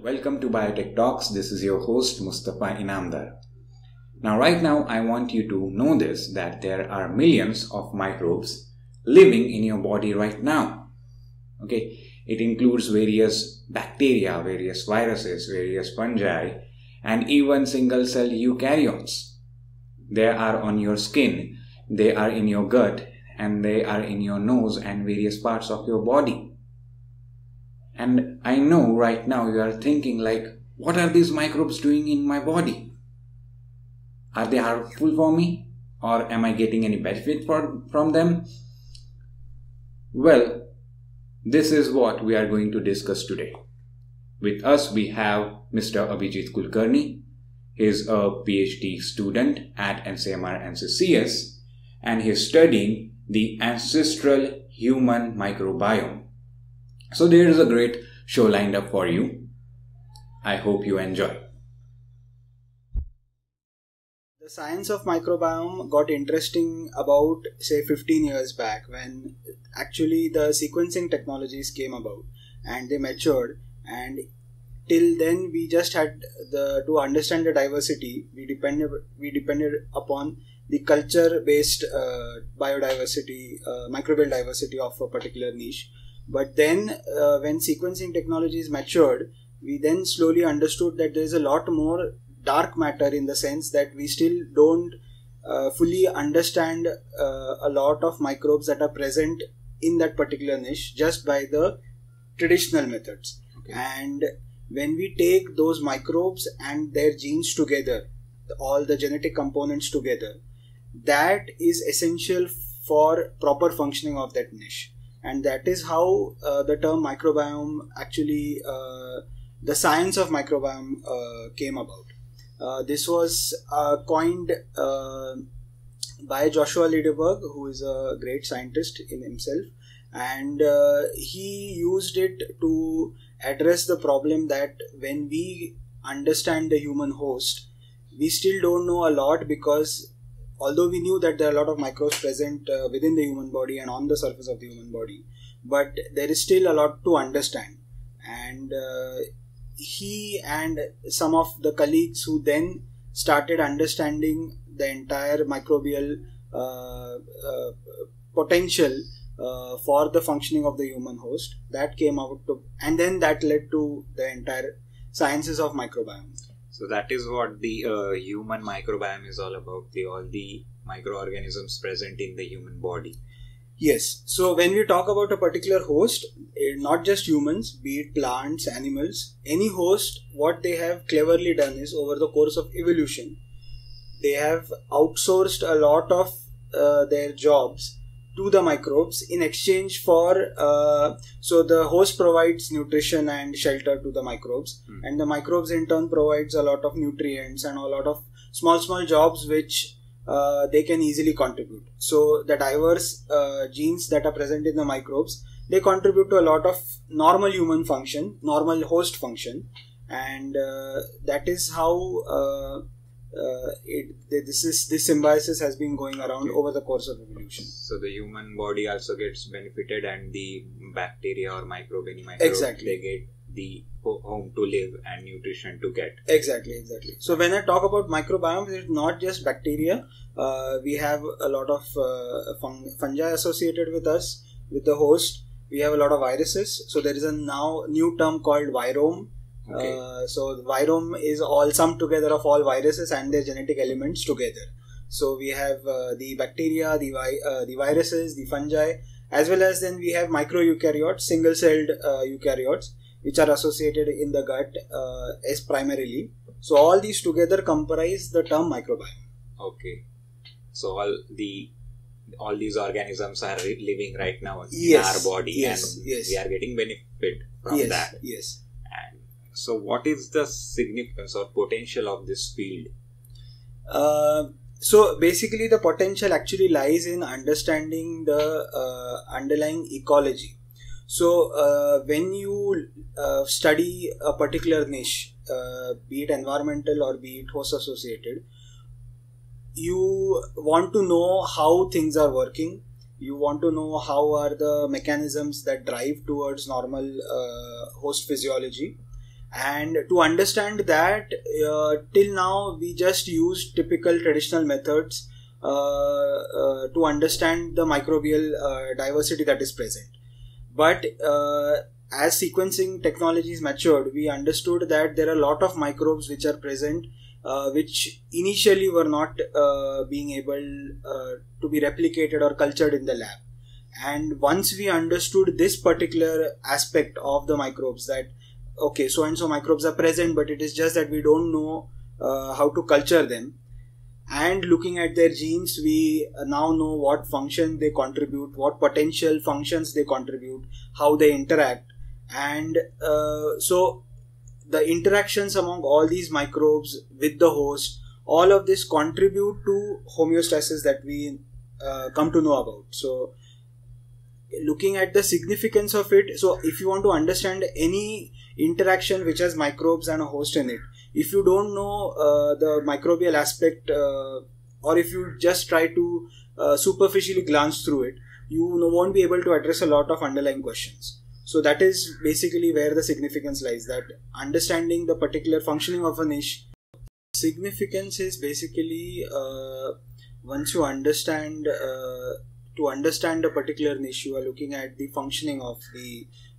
Welcome to Biotech Talks. This is your host Mustafa Inamdar. Right now I want you to know this, that there are millions of microbes living in your body right now. Okay, it includes various bacteria, various viruses, various fungi, and even single cell eukaryotes. They are on your skin, they are in your gut, and they are in your nose and various parts of your body. And I know right now you are thinking like, what are these microbes doing in my body? Are they harmful for me? Or am I getting any benefit from them? Well, this is what we are going to discuss today. With us we have Mr. Abhijit Kulkarni. He is a PhD student at NCMR NCCS and he is studying the ancestral human microbiome. So there is a great show lined up for you. I hope you enjoy. The science of microbiome got interesting about say 15 years back, when actually the sequencing technologies came about and they matured, and till then we just had to understand the diversity, we depended upon the culture based biodiversity, microbial diversity of a particular niche. But then when sequencing technologies matured, we then slowly understood that there is a lot more dark matter, in the sense that we still don't fully understand a lot of microbes that are present in that particular niche just by the traditional methods. Okay. And when we take those microbes and their genes together, all the genetic components together, that is essential for proper functioning of that niche. And that is how the term microbiome actually, the science of microbiome came about. This was coined by Joshua Lederberg, who is a great scientist in himself, and he used it to address the problem that when we understand the human host, we still don't know a lot, because although we knew that there are a lot of microbes present within the human body and on the surface of the human body, but there is still a lot to understand. And he and some of the colleagues who then started understanding the entire microbial potential for the functioning of the human host, that came out to, and then that led to the entire sciences of microbiome. So that is what the human microbiome is all about, all the microorganisms present in the human body. Yes. So when we talk about a particular host, not just humans, be it plants, animals, any host, what they have cleverly done is, over the course of evolution, they have outsourced a lot of their jobs to the microbes in exchange for, so the host provides nutrition and shelter to the microbes, and the microbes in turn provides a lot of nutrients and a lot of small jobs which they can easily contribute. So the diverse genes that are present in the microbes, they contribute to a lot of normal human function, normal host function, and that is how this symbiosis has been going around over the course of evolution. So the human body also gets benefited, and the bacteria or any microbes, exactly, they get the home to live and nutrition to get. Exactly. So when I talk about microbiome, it's not just bacteria. We have a lot of fungi associated with us, with the host. We have a lot of viruses. So there is a now new term called virome. Okay. So virome is all sum together of all viruses and their genetic elements together. So we have the bacteria, the viruses, the fungi, as well as then we have micro-eukaryotes, single-celled eukaryotes, which are associated in the gut as primarily. So all these together comprise the term microbiome. Okay. So all these organisms are living right now in our body, and we are getting benefit from that. Yes. And so what is the significance or potential of this field? So basically the potential actually lies in understanding the underlying ecology. So when you study a particular niche, be it environmental or be it host associated, you want to know how things are working. You want to know how are the mechanisms that drive towards normal host physiology. And to understand that, till now we just use typical traditional methods to understand the microbial diversity that is present. But as sequencing technologies matured, we understood that there are a lot of microbes which are present, which initially were not being able to be replicated or cultured in the lab. And once we understood this particular aspect of the microbes, that okay, so and so microbes are present, but it is just that we don't know how to culture them. And looking at their genes, we now know what function they contribute, what potential functions they contribute, how they interact. And so the interactions among all these microbes with the host, all of this contribute to homeostasis that we come to know about. So looking at the significance of it, so if you want to understand any interaction which has microbes and a host in it, if you don't know the microbial aspect, or if you just try to superficially glance through it, you won't be able to address a lot of underlying questions. So that is basically where the significance lies, that understanding the particular functioning of a niche. Significance is basically once you understand to understand a particular niche, you are looking at the functioning of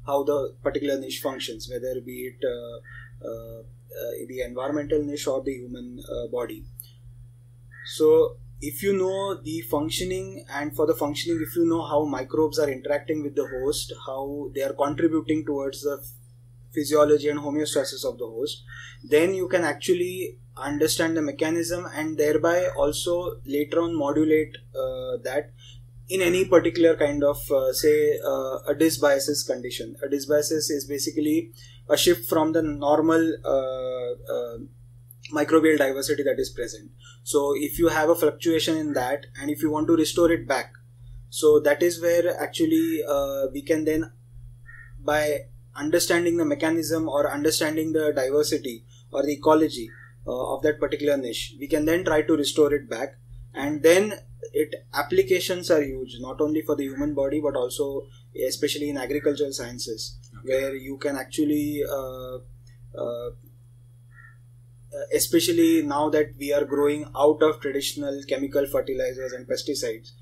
how the particular niche functions, whether be it the environmental niche or the human body. So if you know the functioning, and for the functioning, if you know how microbes are interacting with the host, how they are contributing towards the physiology and homeostasis of the host, then you can actually understand the mechanism and thereby also later on modulate that in any particular kind of say a dysbiosis condition. A dysbiosis is basically a shift from the normal microbial diversity that is present. So if you have a fluctuation in that and if you want to restore it back, so that is where actually we can then, by understanding the mechanism or understanding the diversity or the ecology of that particular niche, we can then try to restore it back. And then applications are huge, not only for the human body but also especially in agricultural sciences, where you can actually especially now that we are growing out of traditional chemical fertilizers and pesticides,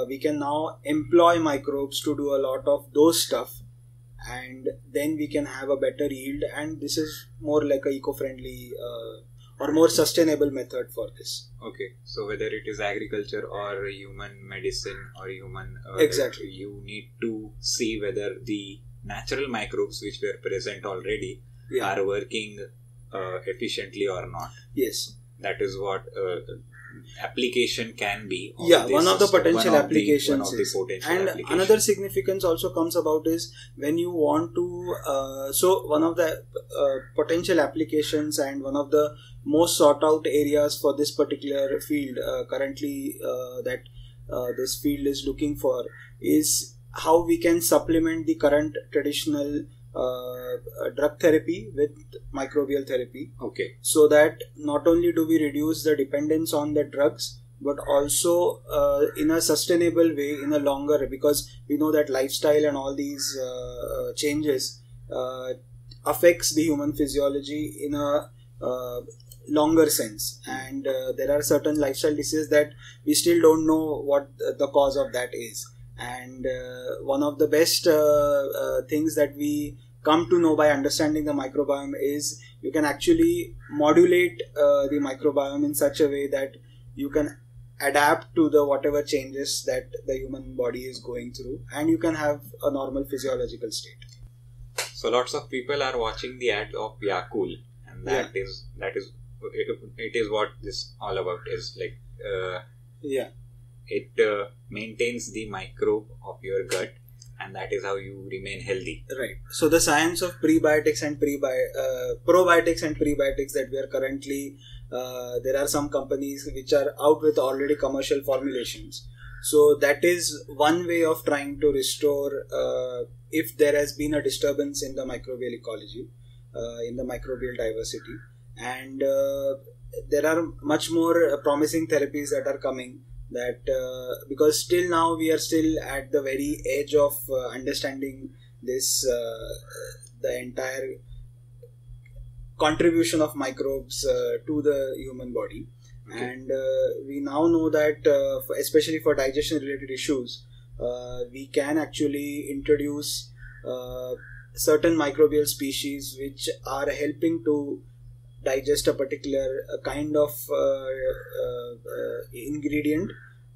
we can now employ microbes to do a lot of those stuff, and then we can have a better yield. And this is more like a eco-friendly or more sustainable method for this. Okay, so whether it is agriculture or human medicine or human exactly, you need to see whether the natural microbes which were present already are working efficiently or not. Yes, that is what application can be. One of the potential applications and another significance also comes about is when you want to so one of the potential applications and one of the most sought out areas for this particular field currently that this field is looking for is how we can supplement the current traditional drug therapy with microbial therapy. Okay. So that not only do we reduce the dependence on the drugs, but also in a sustainable way in a longer, because we know that lifestyle and all these changes affects the human physiology in a longer sense, and there are certain lifestyle diseases that we still don't know what the cause of that is. And one of the best things that we come to know by understanding the microbiome is you can actually modulate the microbiome in such a way that you can adapt to the whatever changes that the human body is going through, and you can have a normal physiological state. So lots of people are watching the ad of Yakult, and that is what this all about is like. It maintains the microbe of your gut, and that is how you remain healthy. Right. So the science of prebiotics and probiotics and prebiotics that we are currently, there are some companies which are out with already commercial formulations. So that is one way of trying to restore if there has been a disturbance in the microbial ecology, in the microbial diversity. And there are much more promising therapies that are coming. That because still now we are still at the very edge of understanding this the entire contribution of microbes to the human body. Okay. And we now know that especially for digestion related issues, we can actually introduce certain microbial species which are helping to digest a particular kind of ingredient,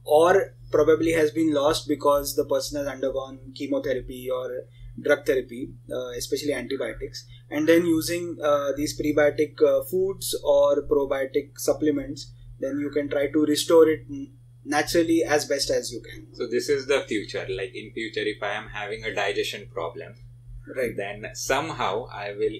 or probably has been lost because the person has undergone chemotherapy or drug therapy, especially antibiotics, and then using these prebiotic foods or probiotic supplements, then you can try to restore it naturally as best as you can. So this is the future. Like in future, if I am having a digestion problem, right, then somehow I will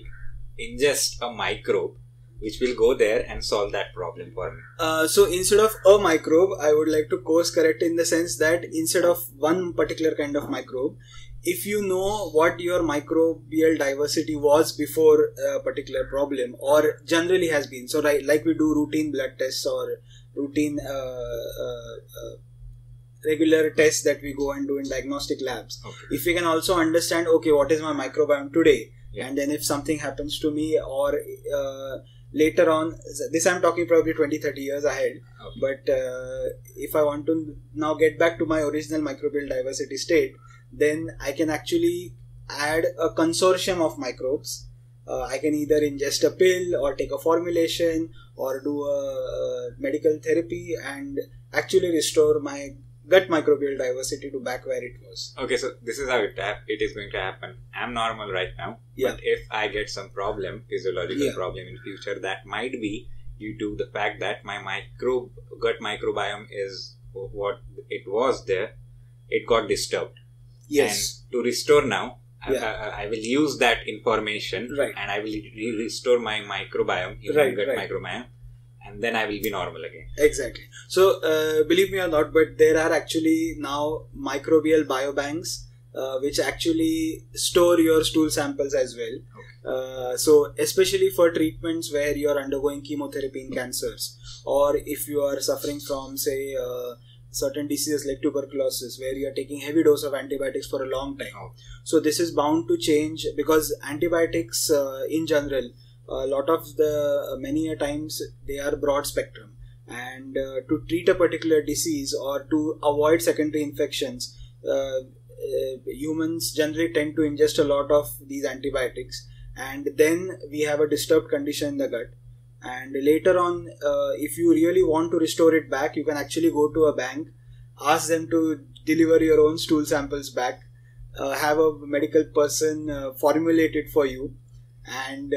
ingest a microbe which will go there and solve that problem for me. So instead of a microbe, I would like to course correct in the sense that instead of one particular kind of microbe, if you know what your microbial diversity was before a particular problem, or generally has been, so right, like we do routine blood tests or routine regular tests that we go and do in diagnostic labs. Okay. If we can also understand, okay, what is my microbiome today, and then if something happens to me, or later on, this I'm talking probably 20-30 years ahead, okay, but if I want to now get back to my original microbial diversity state, then I can actually add a consortium of microbes. I can either ingest a pill or take a formulation or do a medical therapy and actually restore my gut microbial diversity to back where it was. Okay, so this is how it is going to happen. I'm normal right now, but if I get some problem, physiological problem in future, that might be due to the fact that my gut microbiome is what it was there, it got disturbed. Yes. And to restore now, I will use that information, right, and I will restore my microbiome, human gut microbiome, and then I will be normal again. Exactly. So, believe me or not, but there are actually now microbial biobanks which actually store your stool samples as well. Okay. So, especially for treatments where you are undergoing chemotherapy in cancers, or if you are suffering from, say, certain diseases like tuberculosis, where you are taking heavy dose of antibiotics for a long time. Oh. So, this is bound to change because antibiotics in general, a lot of many a times they are broad spectrum, and to treat a particular disease or to avoid secondary infections, humans generally tend to ingest a lot of these antibiotics, and then we have a disturbed condition in the gut, and later on if you really want to restore it back, you can actually go to a bank, ask them to deliver your own stool samples back, have a medical person formulate it for you, and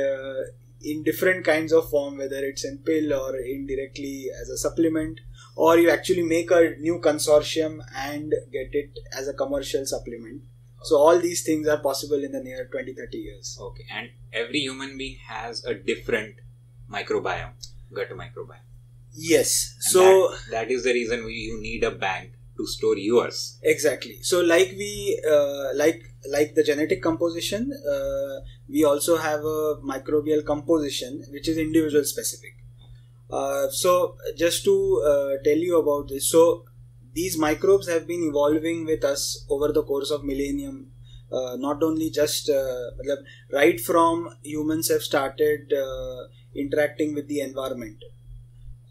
in different kinds of form, whether it's in pill or indirectly as a supplement, or you actually make a new consortium and get it as a commercial supplement. So all these things are possible in the near 20-30 years. Okay, and every human being has a different microbiome, gut microbiome. Yes. And so that is the reason you need a bank to store yours. Exactly. So like we like the genetic composition, we also have a microbial composition which is individual specific. So just to tell you about this, so these microbes have been evolving with us over the course of millennium. Not only just right from humans have started interacting with the environment.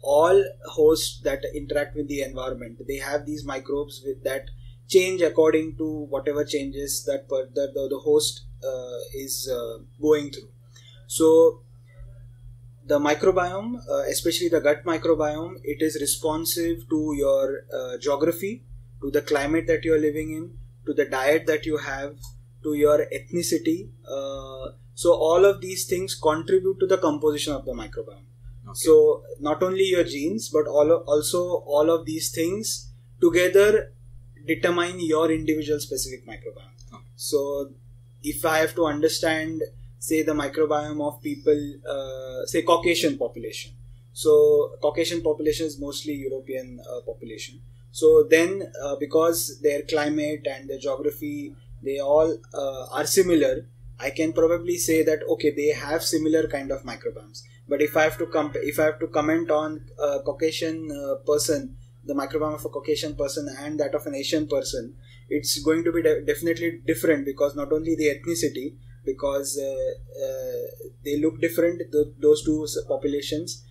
All hosts that interact with the environment, they have these microbes that change according to whatever changes that the host is going through. So the microbiome, especially the gut microbiome, it is responsive to your geography, to the climate that you are living in, to the diet that you have, to your ethnicity. So all of these things contribute to the composition of the microbiome. Okay. So not only your genes, but also all of these things together determine your individual specific microbiome. Okay. So if I have to understand, say, the microbiome of people, say Caucasian population. So Caucasian population is mostly European population. So then because their climate and their geography, they all are similar, I can probably say that okay, they have similar kind of microbiomes. But if I have to comment on a Caucasian person, the microbiome of a Caucasian person and that of an Asian person, it's going to be definitely different, because not only the ethnicity, because they look different. Those two populations,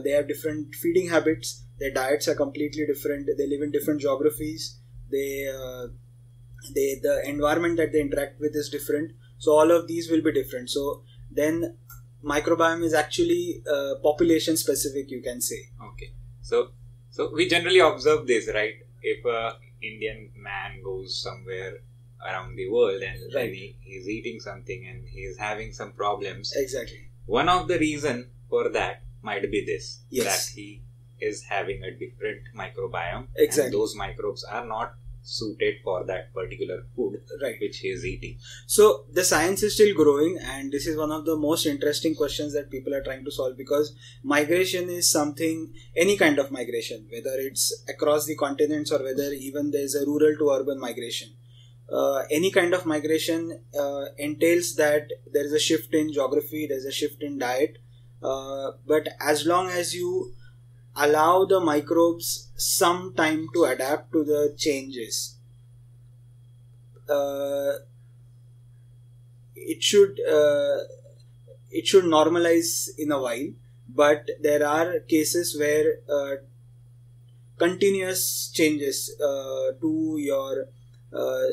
they have different feeding habits. Their diets are completely different. They live in different geographies. The environment that they interact with is different. So all of these will be different. So then microbiome is actually population specific, you can say. Okay. So we generally observe this, right? If a Indian man goes somewhere around the world and Right. then he's eating something and he's having some problems, Exactly. one of the reason for that might be this, Yes. that he is having a different microbiome, Exactly. and those microbes are not suited for that particular food Right. which he is eating. So the science is still growing, and this is one of the most interesting questions that people are trying to solve, because migration is something, any kind of migration, whether it's across the continents or whether even there's a rural to urban migration. Any kind of migration entails that there is a shift in geography, there's a shift in diet, but as long as you allow the microbes some time to adapt to the changes, it should normalize in a while. But there are cases where continuous changes to your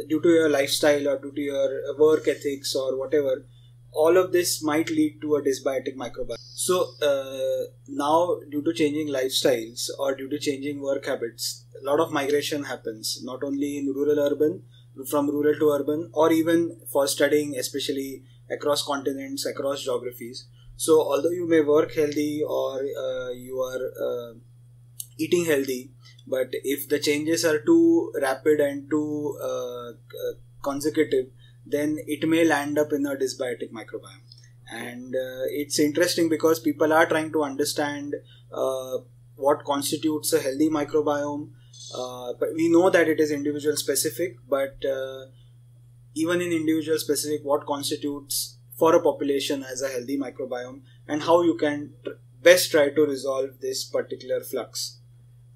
due to your lifestyle or due to your work ethics or whatever, all of this might lead to a dysbiotic microbiome. So now, due to changing lifestyles or due to changing work habits, a lot of migration happens, not only in rural urban, from rural to urban, or even for studying, especially across continents, across geographies. So although you may work healthy or you are eating healthy, but if the changes are too rapid and too consecutive, then it may land up in a dysbiotic microbiome. And it's interesting because people are trying to understand what constitutes a healthy microbiome. But we know that it is individual specific, but even in individual specific, what constitutes for a population as a healthy microbiome, and how you can best try to resolve this particular flux.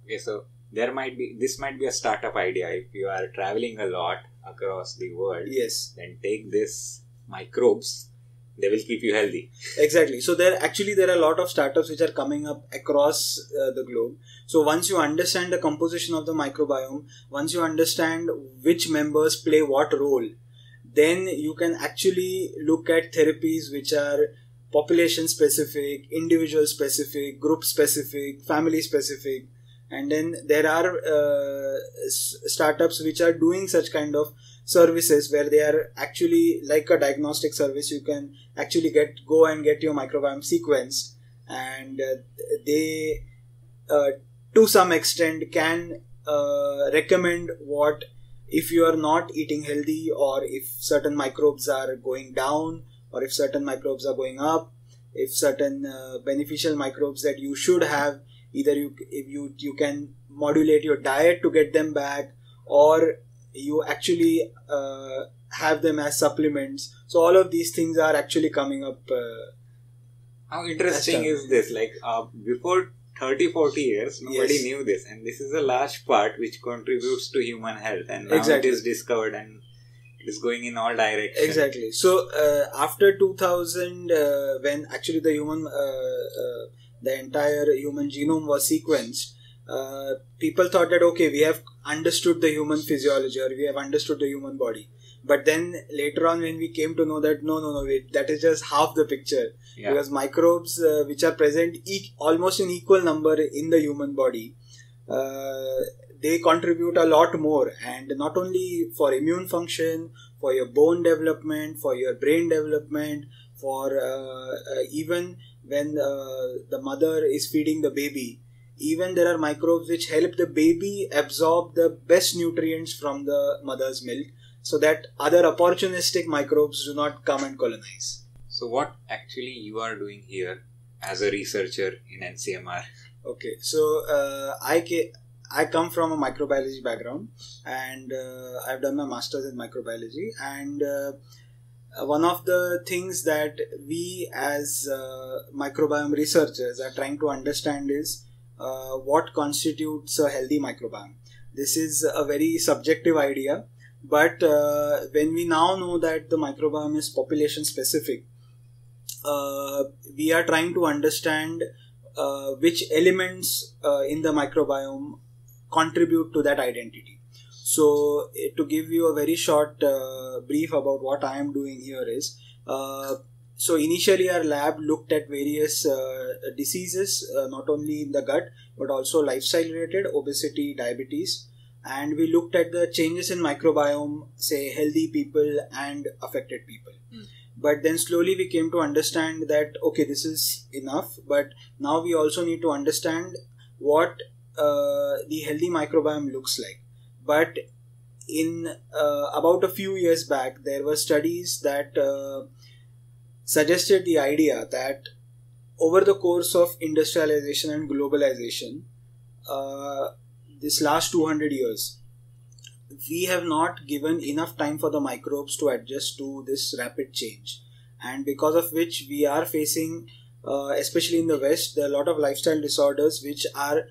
Okay, so this might be a startup idea. If you are traveling a lot across the world, Yes, then take this microbes, they will keep you healthy. exactly. So there are a lot of startups which are coming up across the globe. So once you understand the composition of the microbiome, once you understand which members play what role, then you can actually look at therapies which are population specific, individual specific, group specific, family specific. And then there are startups which are doing such kind of services where they are actually like a diagnostic service. You can actually go and get your microbiome sequenced, and they to some extent can recommend what, if you are not eating healthy, or if certain microbes are going down, or if certain microbes are going up, if certain beneficial microbes that you should have, either you can modulate your diet to get them back, or you actually have them as supplements. So all of these things are actually coming up. How interesting is this? Like before 30-40 years, nobody Yes. knew this, and this is a large part which contributes to human health, and now Exactly. it is discovered and it is going in all directions. Exactly. So after 2000, when actually the the entire human genome was sequenced, people thought that okay, we have understood the human physiology, or we have understood the human body. But then later on, when we came to know that no, wait, that is just half the picture. Yeah. Because microbes which are present almost in equal number in the human body, they contribute a lot more, and not only for immune function, for your bone development, for your brain development, for even when the mother is feeding the baby, even there are microbes which help the baby absorb the best nutrients from the mother's milk, so that other opportunistic microbes do not come and colonize. So what actually you are doing here as a researcher in NCMR? Okay, so I come from a microbiology background, and I've done my master's in microbiology. And one of the things that we as microbiome researchers are trying to understand is what constitutes a healthy microbiome. This is a very subjective idea, But when we now know that the microbiome is population specific, we are trying to understand which elements in the microbiome contribute to that identity. So, to give you a very short brief about what I am doing here is, so initially our lab looked at various diseases, not only in the gut, but also lifestyle related, obesity, diabetes. And we looked at the changes in microbiome, say healthy people and affected people. But then slowly we came to understand that, okay, this is enough, but now we also need to understand what the healthy microbiome looks like. But in about a few years back, there were studies that suggested the idea that over the course of industrialization and globalization, this last 200 years, we have not given enough time for the microbes to adjust to this rapid change, and because of which we are facing, especially in the West, there are a lot of lifestyle disorders which are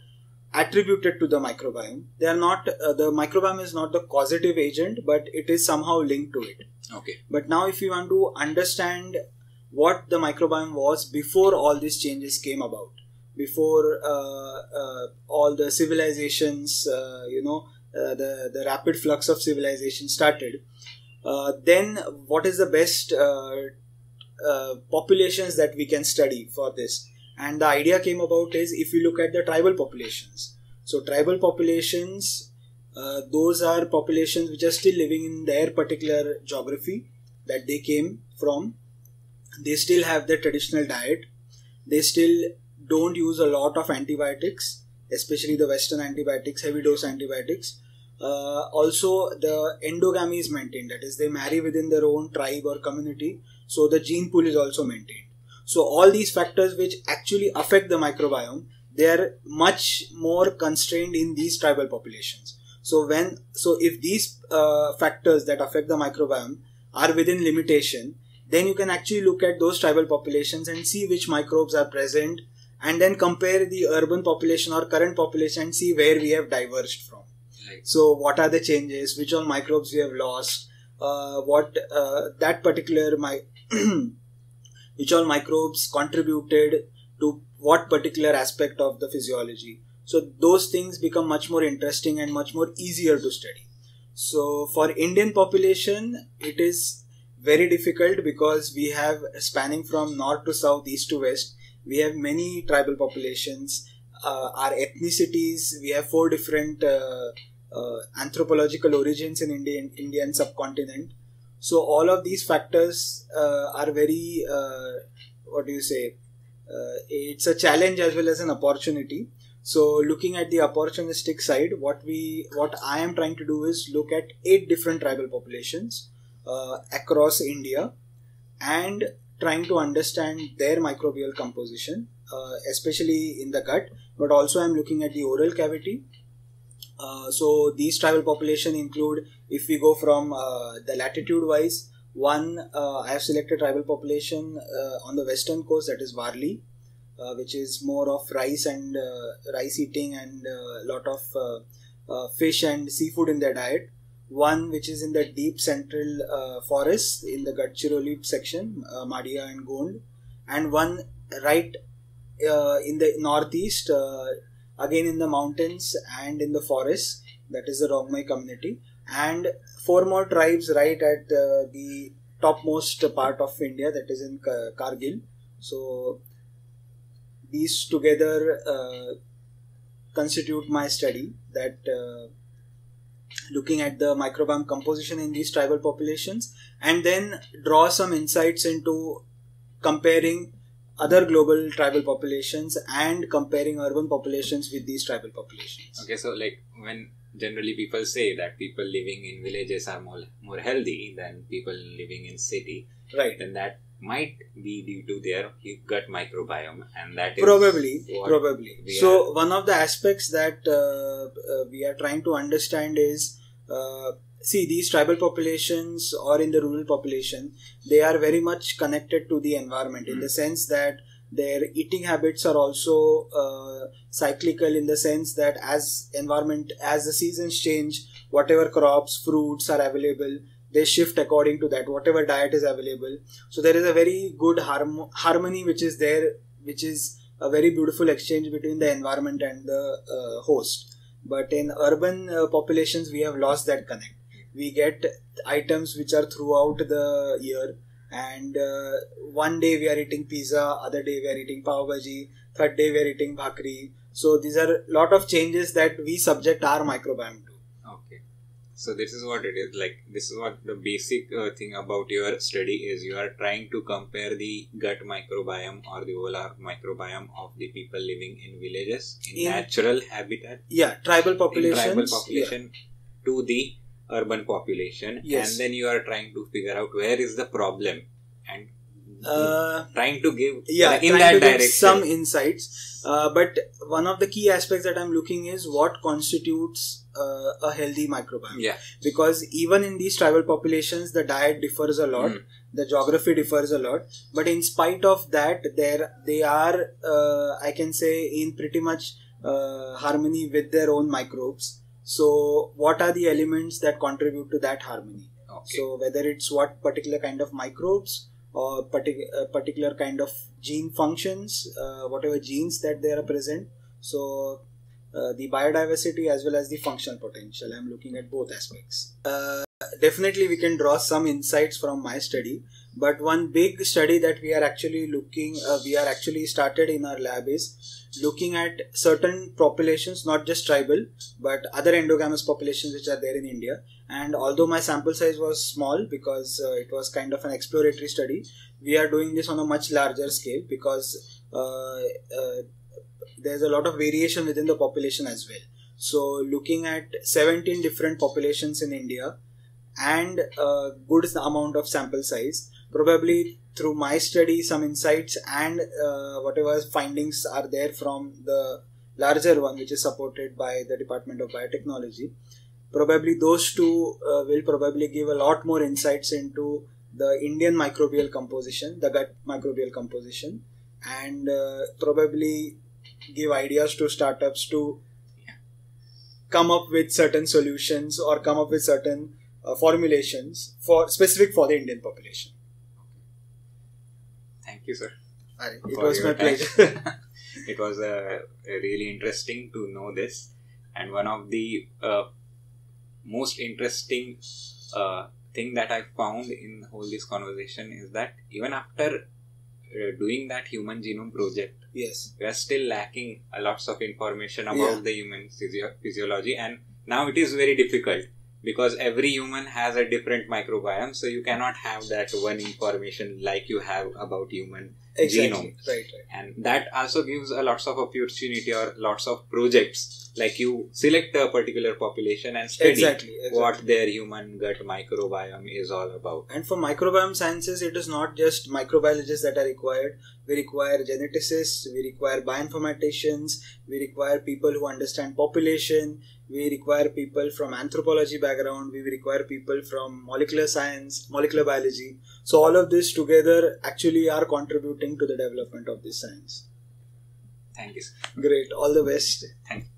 attributed to the microbiome. They are not, the microbiome is not the causative agent, but it is somehow linked to it. Okay. But now if you want to understand what the microbiome was before all these changes came about, before all the civilizations, the rapid flux of civilization started, then what is the best populations that we can study for this? And the idea came about is, if you look at the tribal populations. So tribal populations, those are populations which are still living in their particular geography that they came from. They still have their traditional diet. They still don't use a lot of antibiotics, especially the Western antibiotics, heavy dose antibiotics. Also, the endogamy is maintained, that is, they marry within their own tribe or community, so the gene pool is also maintained. So all these factors which actually affect the microbiome, they are much more constrained in these tribal populations. So if these factors that affect the microbiome are within limitation, then you can actually look at those tribal populations and see which microbes are present, and then compare the urban population or current population and see where we have diverged from. Right. So what are the changes, which all microbes we have lost, that particular which all microbes contributed to what particular aspect of the physiology. So those things become much more interesting and much more easier to study. So for Indian population, it is very difficult because we have, spanning from north to south, east to west, we have many tribal populations. Our ethnicities, we have 4 different anthropological origins in Indian subcontinent. So all of these factors are very, it's a challenge as well as an opportunity. So looking at the opportunistic side, what I am trying to do is look at 8 different tribal populations across India and trying to understand their microbial composition, especially in the gut, but also I am looking at the oral cavity. So these tribal population include, if we go from the latitude wise, I have selected tribal population on the western coast, that is Varli, which is more of rice and rice eating and a lot of fish and seafood in their diet. One which is in the deep central forest in the Gadchiroli section, Madia and Gond, and one right in the northeast, again in the mountains and in the forest, that is the Rongmai community, and 4 more tribes right at the topmost part of India, that is in Kargil. So these together constitute my study, that looking at the microbiome composition in these tribal populations, and then draw some insights into comparing other global tribal populations and comparing urban populations with these tribal populations. Okay, so like when generally people say that people living in villages are more healthy than people living in city, right? Then that might be due to their gut microbiome, and that is probably. So one of the aspects that we are trying to understand is, see, these tribal populations or in the rural population, they are very much connected to the environment in the sense that Their eating habits are also cyclical, in the sense that as the seasons change, whatever crops, fruits are available, they shift according to that, whatever diet is available. So there is a very good harmony which is there, which is a very beautiful exchange between the environment and the host. But in urban populations, we have lost that connect. We get items which are throughout the year, and one day we are eating pizza, other day we are eating pav bhaji, third day we are eating bhakri. So these are a lot of changes that we subject our microbiome to. Okay. So this is what it is. Like, this is what the basic thing about your study is. You are trying to compare the gut microbiome or the overall microbiome of the people living in villages, in natural habitat. Yeah, tribal populations. To the urban population. Yes. And then you are trying to figure out where is the problem and trying to give in that direction some insights. But one of the key aspects that I'm looking is what constitutes a healthy microbiome. Yeah. Because even in these tribal populations, the diet differs a lot, the geography differs a lot. But in spite of that, they are, I can say, in pretty much harmony with their own microbes. So what are the elements that contribute to that harmony? Okay. So whether it's what particular kind of microbes or particular kind of gene functions, whatever genes that they are present. So the biodiversity as well as the functional potential. I'm looking at both aspects. Definitely we can draw some insights from my study, but one big study that we are actually started in our lab is looking at certain populations, not just tribal, but other endogamous populations which are there in India. And although my sample size was small because it was kind of an exploratory study, we are doing this on a much larger scale because there's a lot of variation within the population as well. So looking at 17 different populations in India and a good amount of sample size, probably through my study, some insights and whatever findings are there from the larger one, which is supported by the Department of Biotechnology, probably those two will probably give a lot more insights into the Indian microbial composition, the gut microbial composition, and probably give ideas to startups to come up with certain solutions or come up with certain formulations specific for the Indian population. Thank you, sir. It was my pleasure. It was really interesting to know this, and one of the most interesting thing that I found in whole this conversation is that even after doing that human genome project, yes, we are still lacking lots of information about the human physiology, and now it is very difficult because every human has a different microbiome, so you cannot have that one information like you have about human genome. Right. And that also gives a lots of opportunity or lots of projects, like you select a particular population and study exactly. what their human gut microbiome is all about. And for microbiome sciences, it is not just microbiologists that are required. We require geneticists, we require bioinformaticians, we require people who understand population, we require people from anthropology background, we require people from molecular science, molecular biology. So all of this together actually are contributing to the development of this science. Thank you, sir. Great. All the best. Thank you.